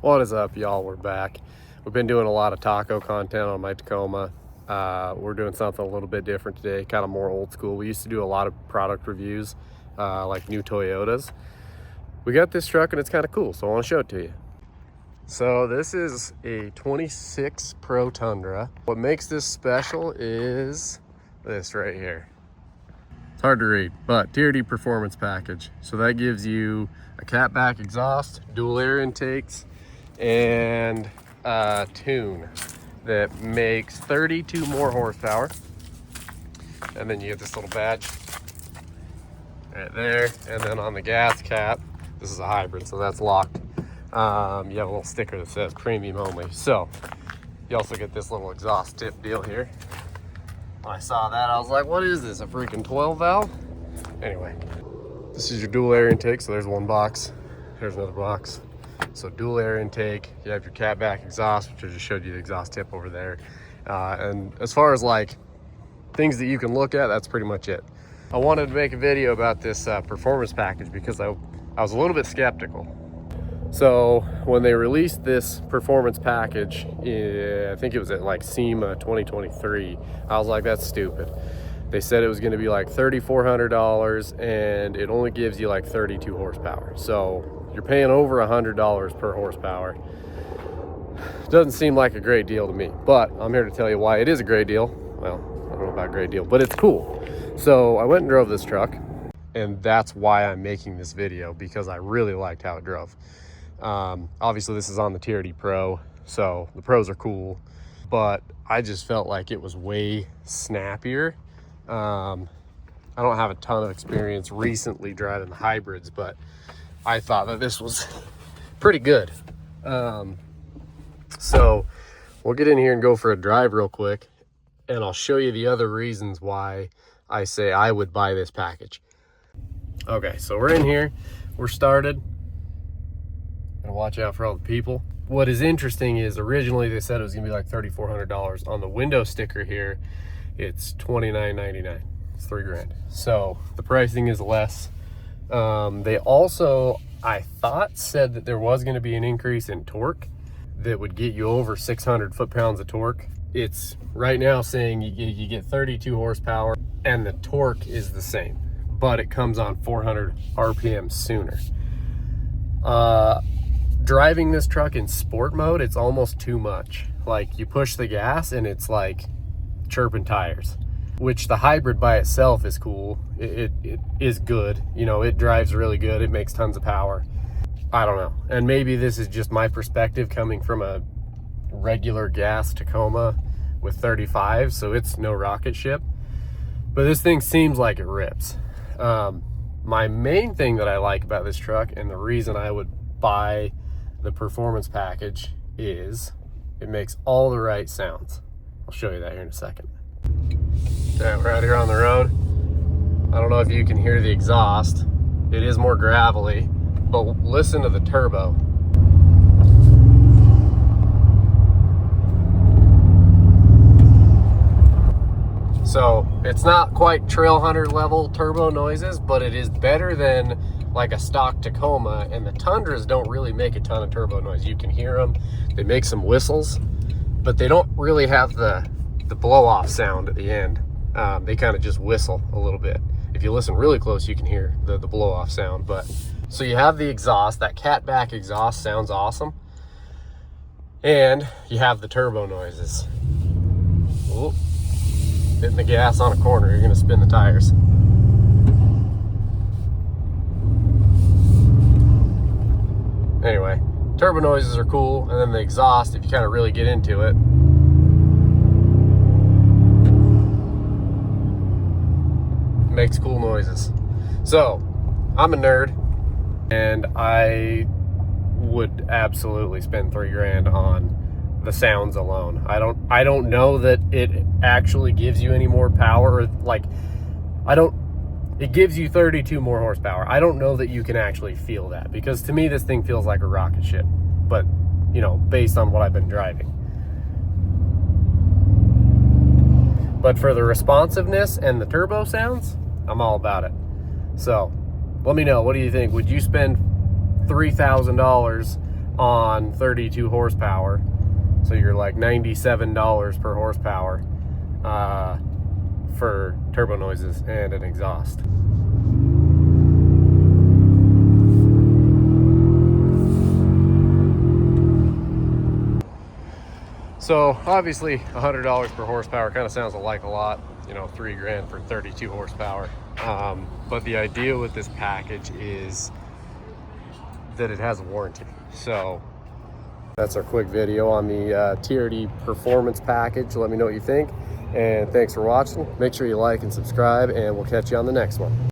What is up, y'all? We're back. We've been doing a lot of taco content on my Tacoma. We're doing something a little bit different today, kind of more old school. We used to do a lot of product reviews, like new Toyotas. We got this truck and it's kind of cool, so I want to show it to you. So this is a 26 Pro Tundra. What makes this special is this right here. It's hard to read, but TRD Performance package. So that gives you a catback exhaust, dual air intakes, and a tune that makes 32 more horsepower. And then you get this little badge right there. And then on the gas cap, this is a hybrid, so that's locked. You have a little sticker that says premium only. So you also get this little exhaust tip deal here. When I saw that, I was like, what is this, a freaking 12 valve? Anyway, this is your dual air intake. So there's one box, there's another box. So dual air intake, you have your catback exhaust, which I just showed you the exhaust tip over there. And as far as like things that you can look at, that's pretty much it. I wanted to make a video about this performance package because I was a little bit skeptical. So when they released this performance package, I think it was at like SEMA 2023, I was like, that's stupid. They said it was gonna be like $3,400 and it only gives you like 32 horsepower. So you're paying over $100 per horsepower. Doesn't seem like a great deal to me, but I'm here to tell you why it is a great deal. Well, I don't know about great deal, but it's cool. So I went and drove this truck, and that's why I'm making this video, because I really liked how it drove. Obviously this is on the TRD Pro, so the Pros are cool, but I just felt like it was way snappier. I don't have a ton of experience recently driving the hybrids, but I thought that this was pretty good. So we'll get in here and go for a drive real quick, and I'll show you the other reasons why I say I would buy this package. Okay, so we're in here, we're started. Gotta watch out for all the people. What is interesting is originally they said it was gonna be like $3,400. On the window sticker here, it's $2,999. It's $3,000. So the pricing is less. They also, I thought, said that there was going to be an increase in torque that would get you over 600 foot-pounds of torque. It's right now saying you get 32 horsepower and the torque is the same, but it comes on 400 RPM sooner. Driving this truck in sport mode, it's almost too much. Like, you push the gas and it's like chirping tires, which the hybrid by itself is cool. It is good. You know, it drives really good. It makes tons of power. I don't know. And maybe this is just my perspective coming from a regular gas Tacoma with 35, so it's no rocket ship. But this thing seems like it rips. My main thing that I like about this truck, and the reason I would buy the performance package, is it makes all the right sounds. I'll show you that here in a second. Okay, we're out here on the road. I don't know if you can hear the exhaust. It is more gravelly, but listen to the turbo. So it's not quite trail hunter level turbo noises, but it is better than like a stock Tacoma, and the Tundras don't really make a ton of turbo noise. You can hear them. They make some whistles, but they don't really have the blow-off sound at the end. They kind of just whistle a little bit. If you listen really close, you can hear the blow-off sound. But so you have the exhaust. That catback exhaust sounds awesome, and you have the turbo noises. Ooh, hitting the gas on a corner, you're gonna spin the tires. Anyway, turbo noises are cool, and then the exhaust, if you kind of really get into it, makes cool noises. So I'm a nerd, and I would absolutely spend $3,000 on the sounds alone. I don't know that it actually gives you any more power. Like, it gives you 32 more horsepower. I don't know that you can actually feel that, because to me this thing feels like a rocket ship, but you know, based on what I've been driving. But for the responsiveness and the turbo sounds, I'm all about it. So let me know, what do you think? Would you spend $3,000 on 32 horsepower. So you're like $97 per horsepower for turbo noises and an exhaust. So obviously $100 per horsepower kind of sounds like a lot, you know, $3 grand for 32 horsepower. But the idea with this package is that it has a warranty. So that's our quick video on the TRD Performance package. Let me know what you think, and thanks for watching. Make sure you like and subscribe, and we'll catch you on the next one.